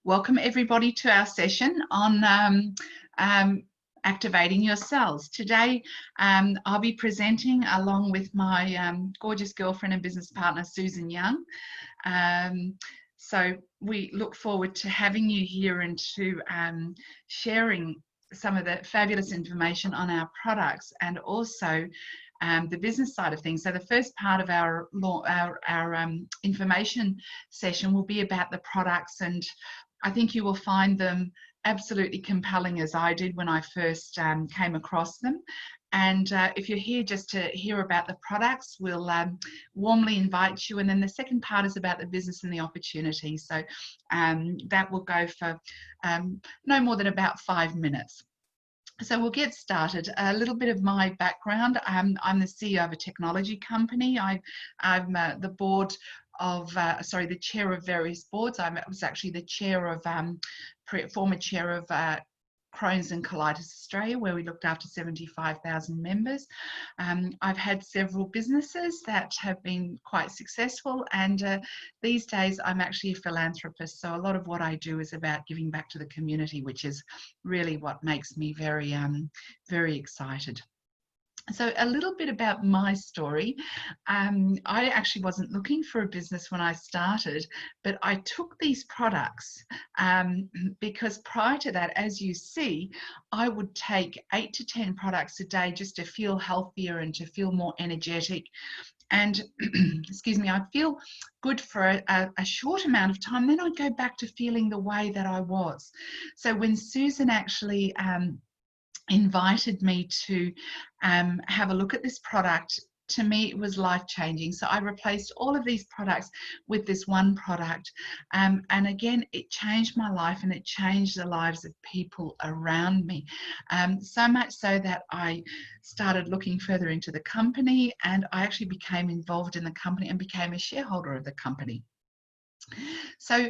Welcome everybody to our session on activating your cells. Today I'll be presenting along with my gorgeous girlfriend and business partner Susan Young. So we look forward to having you here and to sharing some of the fabulous information on our products and also the business side of things. So the first part of our information session will be about the products, and I think you will find them absolutely compelling, as I did when I first came across them. And if you're here just to hear about the products, we'll warmly invite you. And then the second part is about the business and the opportunity. So that will go for no more than about 5 minutes. So we'll get started. A little bit of my background. I'm the CEO of a technology company. I'm the board of, the chair of various boards. I was actually the chair of, former chair of Crohn's and Colitis Australia, where we looked after 75,000 members. I've had several businesses that have been quite successful, and these days I'm actually a philanthropist. So a lot of what I do is about giving back to the community, which is really what makes me very, very excited. So a little bit about my story. I actually wasn't looking for a business when I started, but I took these products because prior to that, as you see, I would take 8 to 10 products a day just to feel healthier and to feel more energetic. And excuse me, I'd feel good for a short amount of time, then I'd go back to feeling the way that I was. So when Susan actually invited me to have a look at this product, to me it was life-changing. So I replaced all of these products with this one product, and again it changed my life and it changed the lives of people around me, so much so that I started looking further into the company, and I actually became involved in the company and became a shareholder of the company. So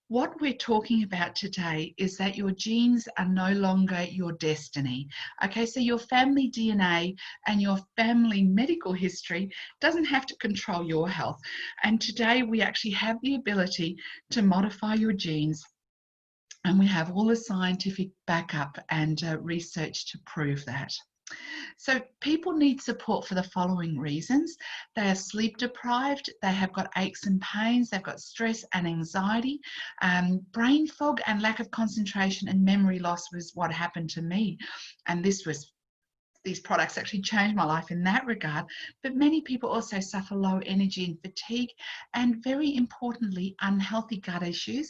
what we're talking about today is that your genes are no longer your destiny. Okay, so your family DNA and your family medical history doesn't have to control your health. And today we actually have the ability to modify your genes, and we have all the scientific backup and research to prove that. So people need support for the following reasons. They are sleep deprived, they have got aches and pains, they've got stress and anxiety, brain fog and lack of concentration and memory loss was what happened to me. And these products actually changed my life in that regard. But many people also suffer low energy and fatigue, and very importantly, unhealthy gut issues.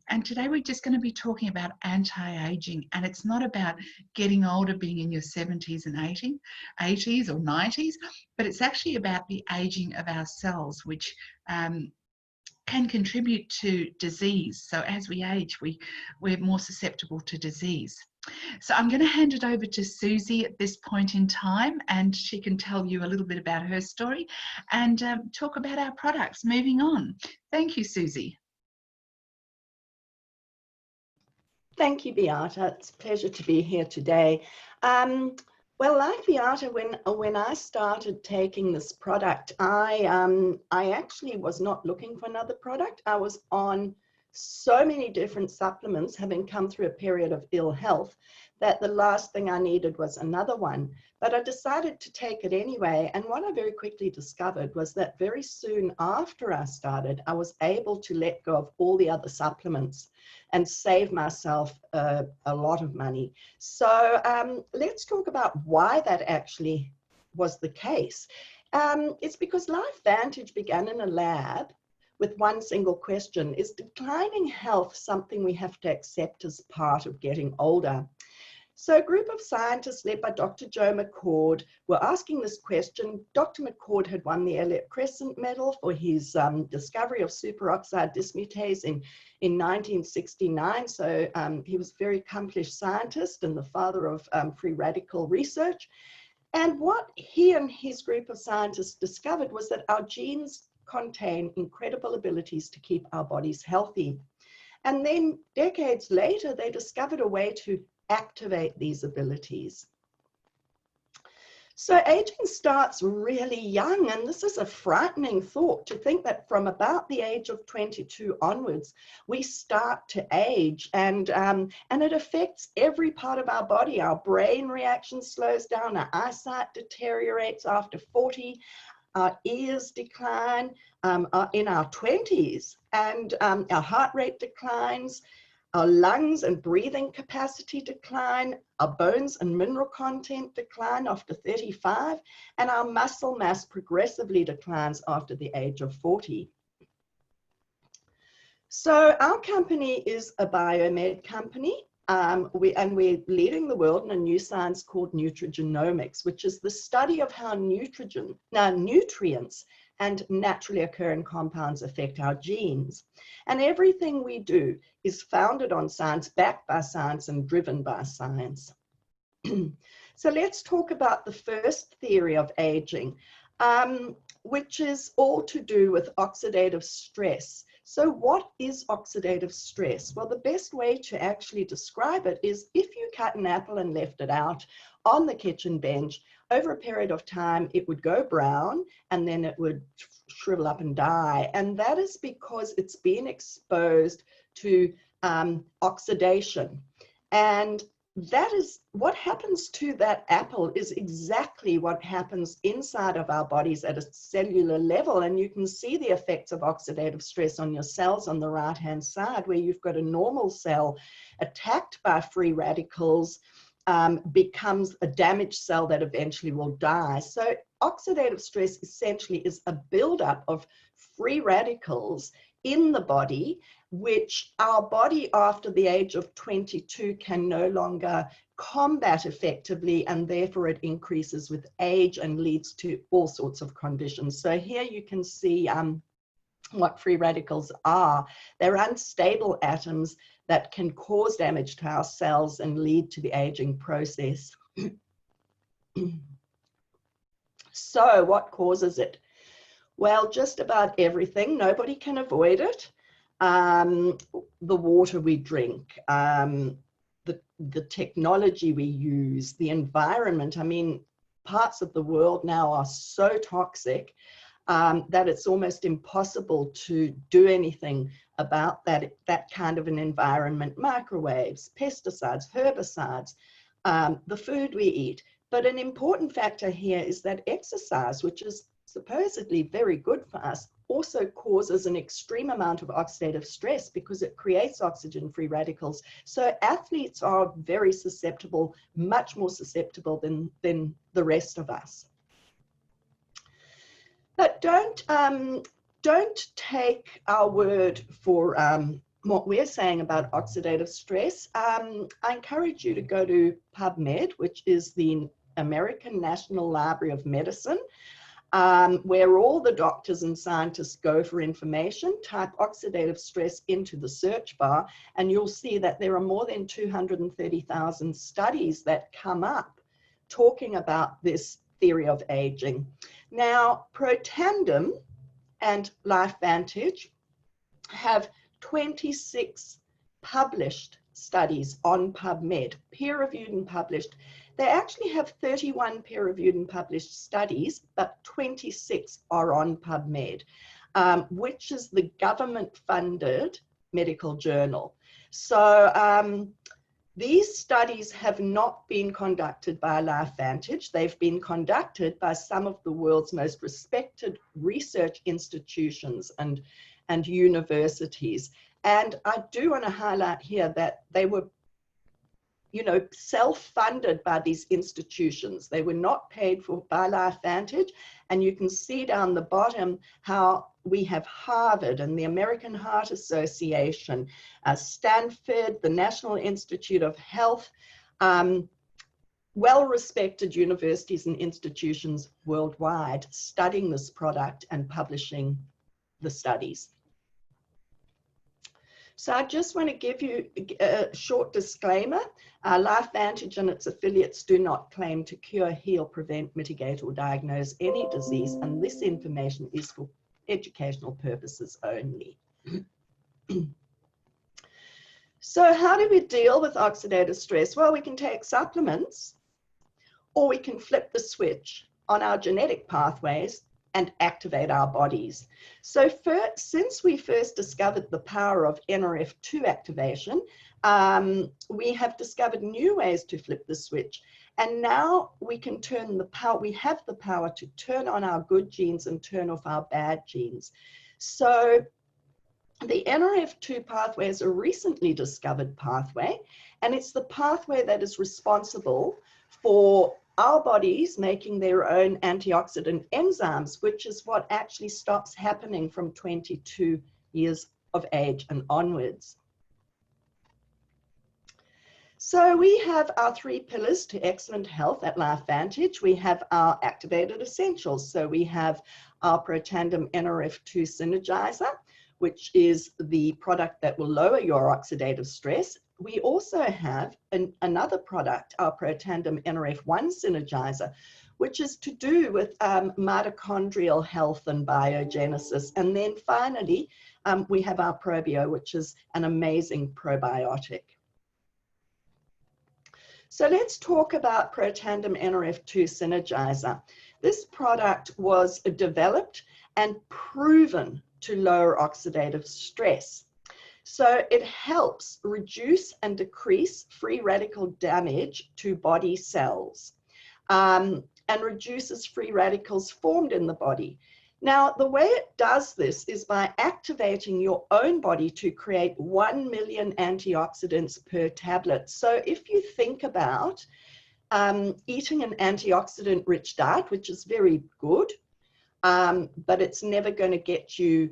And today we're just going to be talking about anti-aging, and it's not about getting older, being in your 70s and 80s or 90s, but it's actually about the aging of our cells, which can contribute to disease. So as we age, we're more susceptible to disease. So I'm going to hand it over to Susie at this point in time, and she can tell you a little bit about her story and talk about our products. Moving on. Thank you, Susie. Thank you, Beata. It's a pleasure to be here today. Well, like Beata, when I started taking this product, I actually was not looking for another product. I was on so many different supplements, having come through a period of ill health, that the last thing I needed was another one. But I decided to take it anyway. And what I very quickly discovered was that very soon after I started, I was able to let go of all the other supplements and save myself a lot of money. So let's talk about why that actually was the case. It's because Lifevantage began in a lab with one single question: is declining health something we have to accept as part of getting older? So a group of scientists led by Dr. Joe McCord were asking this question. Dr. McCord had won the Elliott Crescent Medal for his discovery of superoxide dismutase in 1969. So he was a very accomplished scientist and the father of free radical research. And what he and his group of scientists discovered was that our genes contain incredible abilities to keep our bodies healthy. And then decades later, they discovered a way to activate these abilities. So aging starts really young, and this is a frightening thought to think that from about the age of 22 onwards, we start to age, and it affects every part of our body. Our brain reaction slows down, our eyesight deteriorates after 40, our ears decline in our 20s, and our heart rate declines. Our lungs and breathing capacity decline, our bones and mineral content decline after 35, and our muscle mass progressively declines after the age of 40. So our company is a biomed company, and we're leading the world in a new science called nutrigenomics, which is the study of how nutrients and naturally occurring compounds affect our genes. And everything we do is founded on science, backed by science, and driven by science. So let's talk about the first theory of aging, which is all to do with oxidative stress. So what is oxidative stress? Well, the best way to actually describe it is if you cut an apple and left it out on the kitchen bench, over a period of time, it would go brown and then it would shrivel up and die. And that is because it's been exposed to oxidation. And that is what happens to that apple is exactly what happens inside of our bodies at a cellular level. And you can see the effects of oxidative stress on your cells on the right-hand side, where you've got a normal cell attacked by free radicals, becomes a damaged cell that eventually will die. So oxidative stress essentially is a buildup of free radicals in the body, which our body after the age of 22 can no longer combat effectively, and therefore it increases with age and leads to all sorts of conditions. So here you can see what free radicals are. They're unstable atoms that can cause damage to our cells and lead to the aging process. So what causes it? Well, just about everything. Nobody can avoid it. The water we drink, the technology we use, the environment. I mean, parts of the world now are so toxic that it's almost impossible to do anything about that kind of an environment. Microwaves, pesticides, herbicides, the food we eat. But an important factor here is that exercise, which is supposedly very good for us, also causes an extreme amount of oxidative stress because it creates oxygen-free radicals. So athletes are very susceptible, much more susceptible than the rest of us. But don't take our word for what we're saying about oxidative stress. I encourage you to go to PubMed, which is the American National Library of Medicine, where all the doctors and scientists go for information. Type oxidative stress into the search bar, and you'll see that there are more than 230,000 studies that come up talking about this theory of aging. Now, Protandim and Lifevantage have 26 published studies on PubMed, peer-reviewed and published. They actually have 31 peer-reviewed and published studies, but 26 are on PubMed, which is the government-funded medical journal. So these studies have not been conducted by Lifevantage. They've been conducted by some of the world's most respected research institutions and universities. And I do want to highlight here that they were, self-funded by these institutions. They were not paid for by Lifevantage. And you can see down the bottom how we have Harvard and the American Heart Association, Stanford, the National Institute of Health, well-respected universities and institutions worldwide studying this product and publishing the studies. So I just want to give you a short disclaimer. Lifevantage and its affiliates do not claim to cure, heal, prevent, mitigate, or diagnose any disease, and this information is for educational purposes only. So how do we deal with oxidative stress? Well, we can take supplements, or we can flip the switch on our genetic pathways and activate our bodies. So since we first discovered the power of NRF2 activation, we have discovered new ways to flip the switch. And now we can turn the power, we have the power to turn on our good genes and turn off our bad genes. So the NRF2 pathway is a recently discovered pathway, and it's the pathway that is responsible for our bodies making their own antioxidant enzymes, which is what actually stops happening from 22 years of age and onwards. So we have our 3 pillars to excellent health at Lifevantage. We have our activated essentials. So we have our Protandim NRF2 Synergizer, which is the product that will lower your oxidative stress. We also have another product, our Protandim NRF1 Synergizer, which is to do with mitochondrial health and biogenesis. And then finally, we have our Probio, which is an amazing probiotic. So let's talk about Protandim NRF2 Synergizer. This product was developed and proven to lower oxidative stress. So it helps reduce and decrease free radical damage to body cells and reduces free radicals formed in the body. Now, the way it does this is by activating your own body to create 1 million antioxidants per tablet. So if you think about eating an antioxidant-rich diet, which is very good, but it's never going to get you,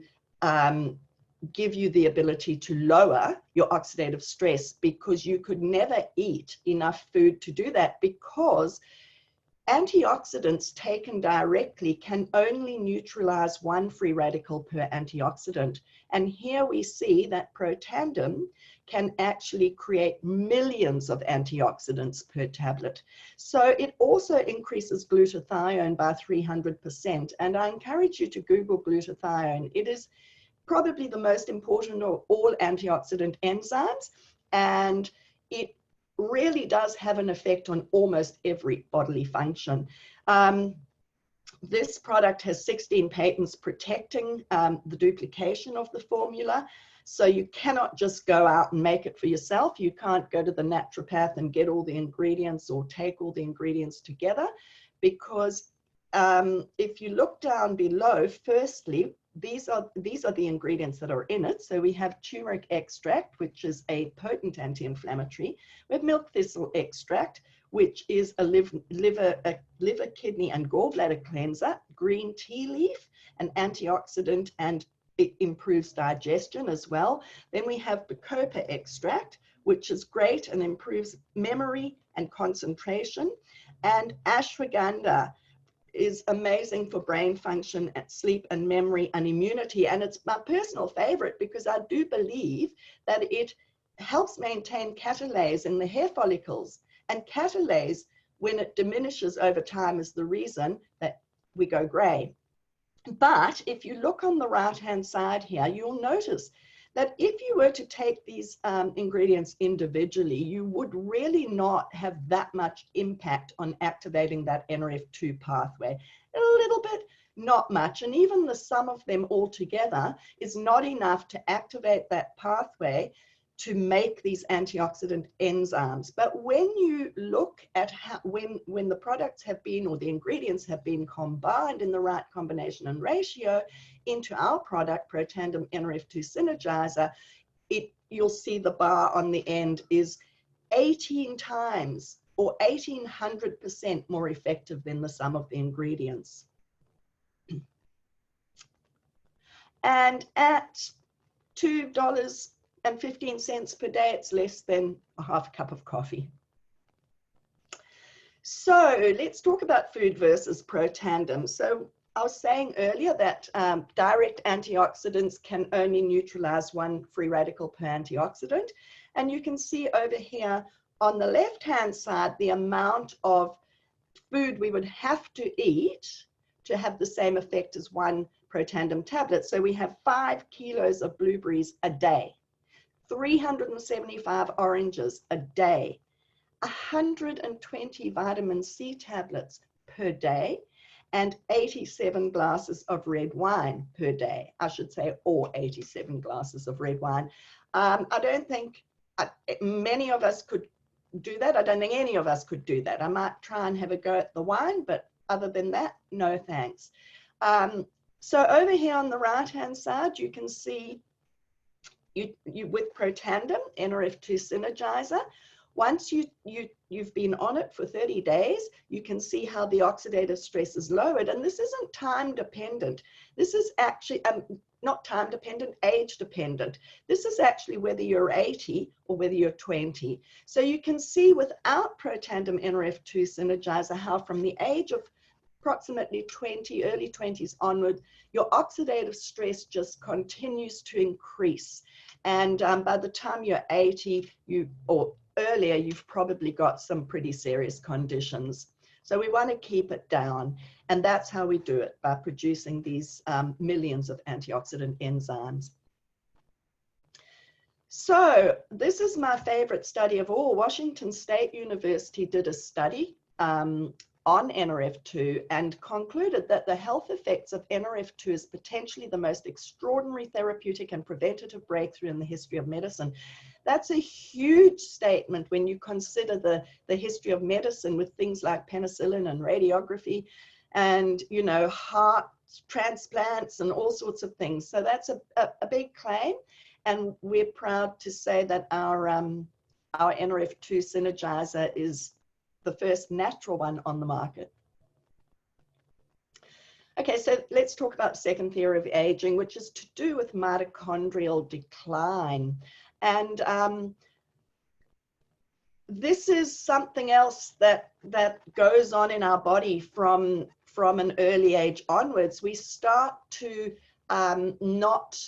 give you the ability to lower your oxidative stress, because you could never eat enough food to do that, because antioxidants taken directly can only neutralize 1 free radical per antioxidant. And here we see that Protandim can actually create millions of antioxidants per tablet. So it also increases glutathione by 300%. And I encourage you to Google glutathione. It is probably the most important of all antioxidant enzymes, and it really does have an effect on almost every bodily function. This product has 16 patents protecting the duplication of the formula. So you cannot just go out and make it for yourself. You can't go to the naturopath and get all the ingredients or take all the ingredients together, because if you look down below, firstly, these are the ingredients that are in it. So we have turmeric extract, which is a potent anti-inflammatory. We have milk thistle extract, which is a liver, kidney, and gallbladder cleanser. Green tea leaf, an antioxidant, and it improves digestion as well. Then we have bacopa extract, which is great and improves memory and concentration. And ashwagandha is amazing for brain function, and sleep and memory and immunity. And it's my personal favorite because I do believe that it helps maintain catalase in the hair follicles. And catalase, when it diminishes over time, is the reason that we go gray. But if you look on the right-hand side here, you'll notice that if you were to take these ingredients individually, you would really not have that much impact on activating that NRF2 pathway. A little bit, not much. And even the sum of them all together is not enough to activate that pathway to make these antioxidant enzymes. But when you look at how, when the products have been, or the ingredients have been combined in the right combination and ratio into our product, Protandim NRF2 Synergizer, you'll see the bar on the end is 18 times or 1800% more effective than the sum of the ingredients. And at $2.15 per day, it's less than a half a cup of coffee. So let's talk about food versus Protandim. So I was saying earlier that direct antioxidants can only neutralize 1 free radical per antioxidant. And you can see over here on the left-hand side the amount of food we would have to eat to have the same effect as 1 Protandim tablet. So we have 5 kilos of blueberries a day, 375 oranges a day, 120 vitamin C tablets per day and 87 glasses of red wine per day, I should say, or 87 glasses of red wine. I don't think many of us could do that. I don't think any of us could do that. I might try and have a go at the wine, but other than that, no thanks. So over here on the right-hand side, you can see you with Protandim, NRF2 Synergizer. Once you've been on it for 30 days, you can see how the oxidative stress is lowered. And this isn't time dependent. This is actually not time dependent, age dependent. This is actually whether you're 80 or whether you're 20. So you can see without Protandim NRF2 Synergizer how from the age of approximately 20, early 20s onward, your oxidative stress just continues to increase. And by the time you're 80 or earlier, you've probably got some pretty serious conditions. So we want to keep it down. And that's how we do it, by producing these millions of antioxidant enzymes. So this is my favorite study of all. Washington State University did a study on NRF2 and concluded that the health effects of NRF2 is potentially the most extraordinary therapeutic and preventative breakthrough in the history of medicine. That's a huge statement when you consider the history of medicine with things like penicillin and radiography and, you know, heart transplants and all sorts of things. So that's a big claim. And we're proud to say that our NRF2 Synergizer is the first natural one on the market. Okay, so let's talk about the second theory of aging, which is to do with mitochondrial decline. And this is something else that goes on in our body from an early age onwards. We start to not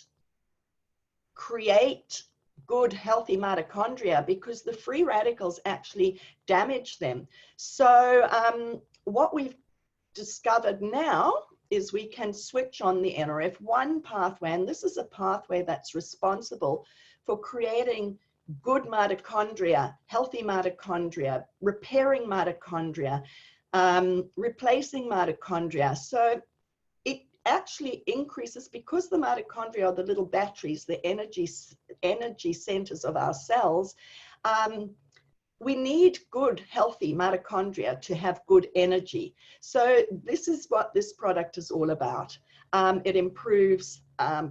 create good, healthy mitochondria because the free radicals actually damage them. So what we've discovered now is we can switch on the NRF1 pathway, and this is a pathway that's responsible for creating good mitochondria, healthy mitochondria, repairing mitochondria, replacing mitochondria. So it actually increases, because the mitochondria are the little batteries, the energy centers of our cells. We need good, healthy mitochondria to have good energy. So this is what this product is all about. It improves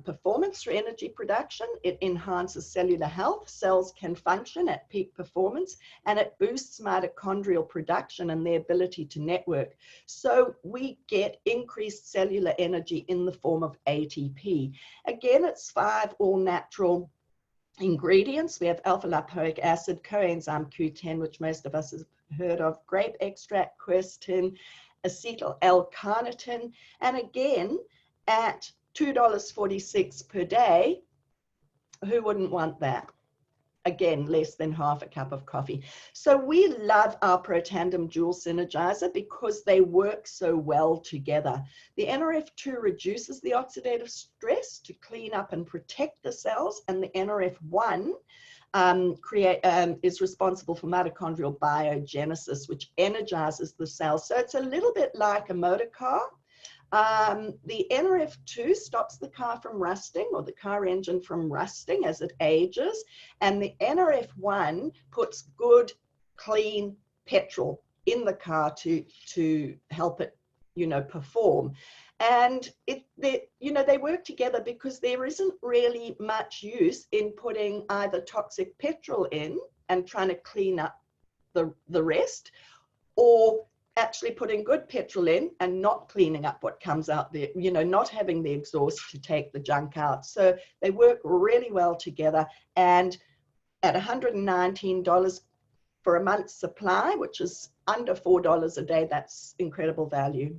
performance through energy production. It enhances cellular health. Cells can function at peak performance, and it boosts mitochondrial production and their ability to network. So we get increased cellular energy in the form of ATP. Again, it's 5 all natural ingredients. We have alpha lipoic acid, coenzyme Q10, which most of us have heard of, grape extract, quercetin, acetyl L-carnitine, and again, at $2.46 per day, who wouldn't want that? Again, less than half a cup of coffee. So we love our Protandim Dual Synergizer because they work so well together. The NRF2 reduces the oxidative stress to clean up and protect the cells, and the NRF1 is responsible for mitochondrial biogenesis, which energizes the cells. So it's a little bit like a motor car. The NRF2 stops the car from rusting, or the car engine from rusting as it ages, and the NRF1 puts good, clean petrol in the car to help it, you know, perform. And they work together because there isn't really much use in putting either toxic petrol in and trying to clean up the rest, or actually putting good petrol in and not cleaning up what comes out there, you know, not having the exhaust to take the junk out. So they work really well together. And at $119 for a month's supply, which is under $4 a day, that's incredible value.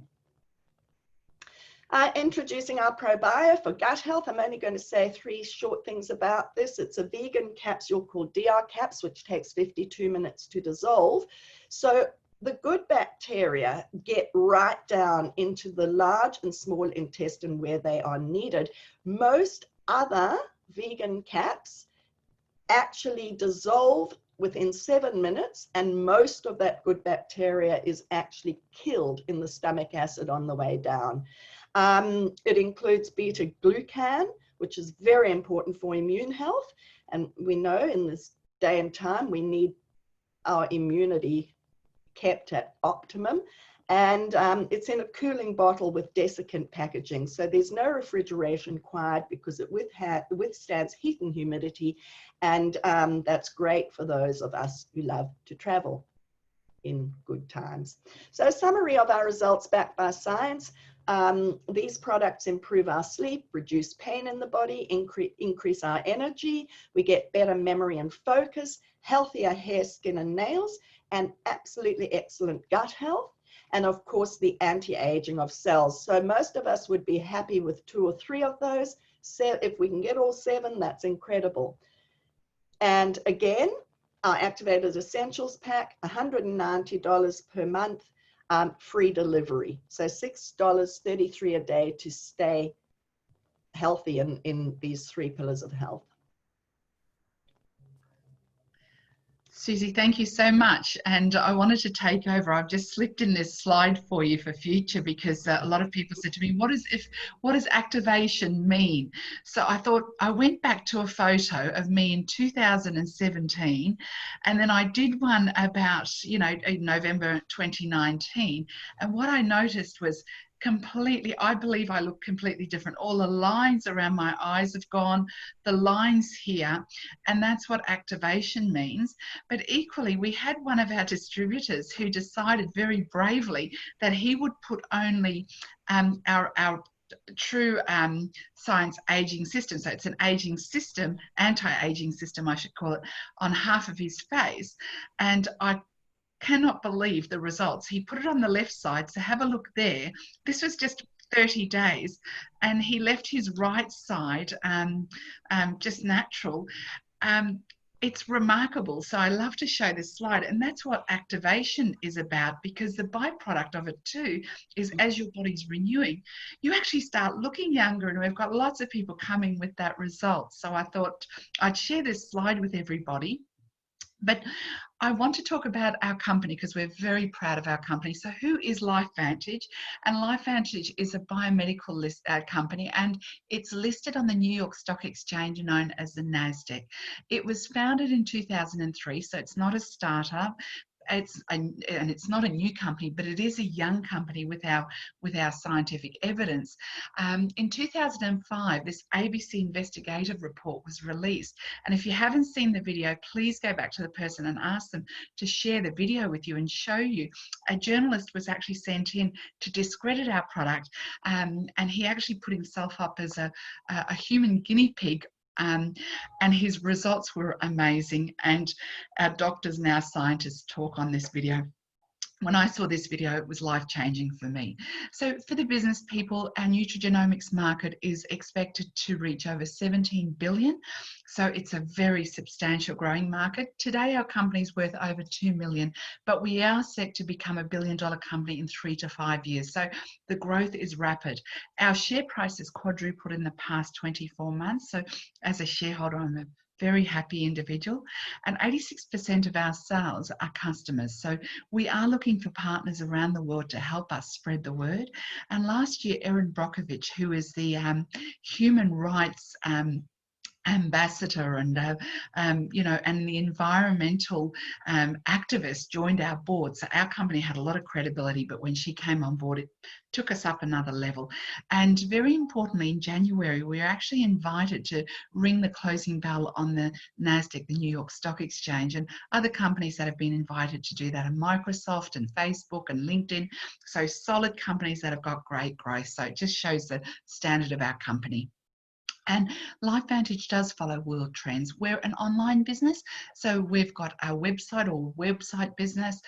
Introducing our ProBio for gut health. I'm only going to say 3 short things about this. It's a vegan capsule called DR Caps, which takes 52 minutes to dissolve. So the good bacteria get right down into the large and small intestine where they are needed. Most other vegan caps actually dissolve within 7 minutes, and most of that good bacteria is actually killed in the stomach acid on the way down. It includes beta-glucan, which is very important for immune health. And we know in this day and time, we need our immunity kept at optimum. And it's in a cooling bottle with desiccant packaging. So there's no refrigeration required because it withstands heat and humidity. And that's great for those of us who love to travel in good times. So a summary of our results backed by science. These products improve our sleep, reduce pain in the body, increase our energy. We get better memory and focus, healthier hair, skin, and nails, and absolutely excellent gut health. And of course, the anti-aging of cells. So most of us would be happy with 2 or 3 of those. So if we can get all 7, that's incredible. And again, our Activated Essentials pack, $190 per month, free delivery. So $6.33 a day to stay healthy in these 3 pillars of health. Susie, thank you so much. And I wanted to take over. I've just slipped in this slide for you for future because a lot of people said to me, what does activation mean? So I thought I went back to a photo of me in 2017, and then I did one about, you know, in November 2019. And what I noticed was completely, I believe I look completely different. All the lines around my eyes have gone, the lines here, and that's what activation means. But equally, we had one of our distributors who decided very bravely that he would put only our true science aging system, so it's an aging system, anti-aging system I should call it, on half of his face. And I cannot believe the results. He put it on the left side, so have a look there. This was just 30 days, and he left his right side just natural. It's remarkable. So I love to show this slide, and that's what activation is about, because the byproduct of it too is as your body's renewing, you actually start looking younger, and we've got lots of people coming with that result. So I thought I'd share this slide with everybody. But I want to talk about our company because we're very proud of our company. So who is Lifevantage? And Lifevantage is a biomedical company, and it's listed on the New York Stock Exchange, known as the NASDAQ. It was founded in 2003, so it's not a startup. And it's not a new company, but it is a young company with our scientific evidence. In 2005, this ABC investigative report was released, and if you haven't seen the video, please go back to the person and ask them to share the video with you and show you. A journalist was actually sent in to discredit our product, and he actually put himself up as a human guinea pig. And his results were amazing, and our doctors and our scientists talk on this video. When I saw this video, it was life-changing for me. So for the business people, our nutrigenomics market is expected to reach over 17 billion. So it's a very substantial growing market. Today, our company's worth over 2 million, but we are set to become $1 billion company in 3 to 5 years. So the growth is rapid. Our share price has quadrupled in the past 24 months. So as a shareholder, I'm a very happy individual, and 86% of our sales are customers. So we are looking for partners around the world to help us spread the word. And last year, Erin Brockovich, who is the human rights ambassador and you know, and the environmental activist, joined our board. So our company had a lot of credibility, but when she came on board, it took us up another level. And very importantly, in January, we were actually invited to ring the closing bell on the NASDAQ, the New York Stock Exchange, and other companies that have been invited to do that are Microsoft and Facebook and LinkedIn. So solid companies that have got great growth. So it just shows the standard of our company. And Lifevantage does follow world trends. We're an online business, so we've got our website or website business.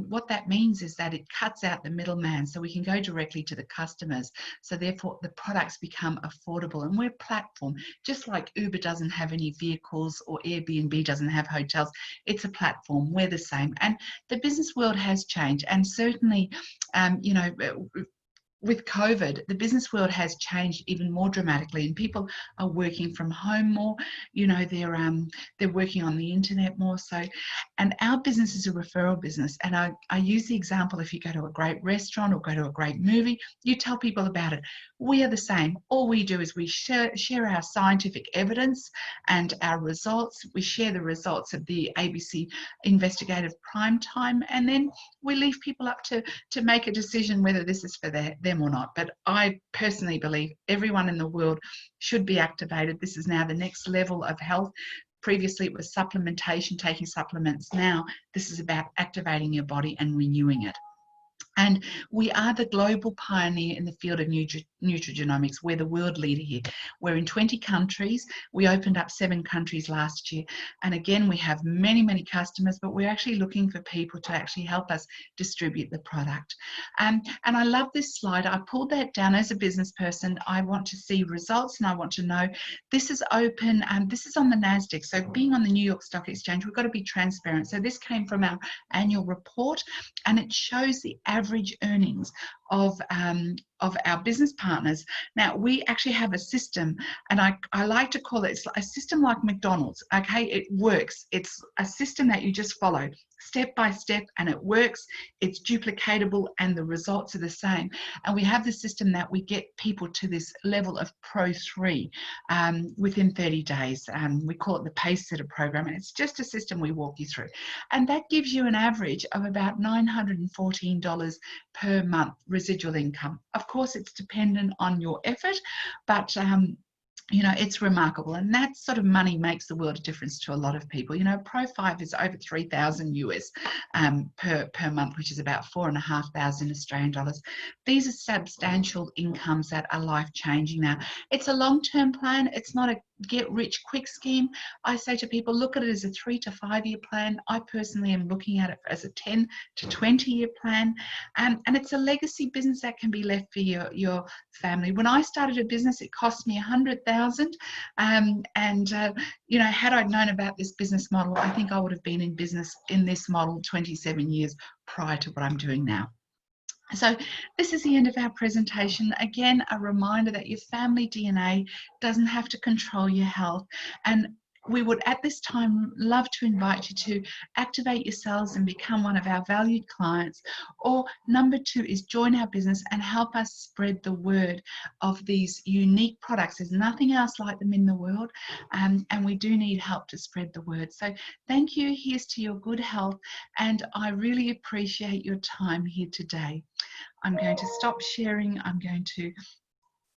What that means is that it cuts out the middleman, so we can go directly to the customers. So therefore, the products become affordable, and we're a platform. Just like Uber doesn't have any vehicles or Airbnb doesn't have hotels, it's a platform. We're the same. And the business world has changed, and certainly, you know, with COVID, the business world has changed even more dramatically, and people are working from home more. You know, they're working on the internet more. So, and our business is a referral business. And I use the example: if you go to a great restaurant or go to a great movie, you tell people about it. We are the same. All we do is we share our scientific evidence and our results. We share the results of the ABC investigative prime time, and then we leave people up to make a decision whether this is for them or not. But I personally believe everyone in the world should be activated. This is now the next level of health. Previously it was supplementation, taking supplements. Now this is about activating your body and renewing it. And we are the global pioneer in the field of nutrigenomics. We're the world leader here. We're in 20 countries. We opened up 7 countries last year. And again, we have many, many customers, but we're actually looking for people to actually help us distribute the product. And I love this slide. I pulled that down as a business person. I want to see results, and I want to know this is open, and this is on the NASDAQ. So being on the New York Stock Exchange, we've got to be transparent. So this came from our annual report, and it shows the average earnings of our business partners. Now, we actually have a system, and I like to call it a system like McDonald's, okay? It works. It's a system that you just follow step by step, and it works. It's duplicatable, and the results are the same. And we have the system that we get people to this level of Pro 3 within 30 days. We call it the Pace Setter program, and it's just a system we walk you through. And that gives you an average of about $914 per month residual income. Of course, it's dependent on your effort, but you know, it's remarkable, and that sort of money makes the world of difference to a lot of people. You know, Pro 5 is over 3,000 US per month, which is about 4,500 Australian dollars. These are substantial incomes that are life-changing. Now, it's a long-term plan. It's not a get-rich-quick scheme. I say to people, look at it as a 3 to 5 year plan. I personally am looking at it as a 10 to 20 year plan, and it's a legacy business that can be left for your family. When I started a business, it cost me $100,000, you know, had I known about this business model, I think I would have been in business in this model 27 years prior to what I'm doing now. So this is the end of our presentation. Again, a reminder that your family DNA doesn't have to control your health. And we would at this time love to invite you to activate yourselves and become one of our valued clients. Or number 2 is join our business and help us spread the word of these unique products. There's nothing else like them in the world, and we do need help to spread the word. So thank you. Here's to your good health, and I really appreciate your time here today. I'm going to stop sharing. I'm going to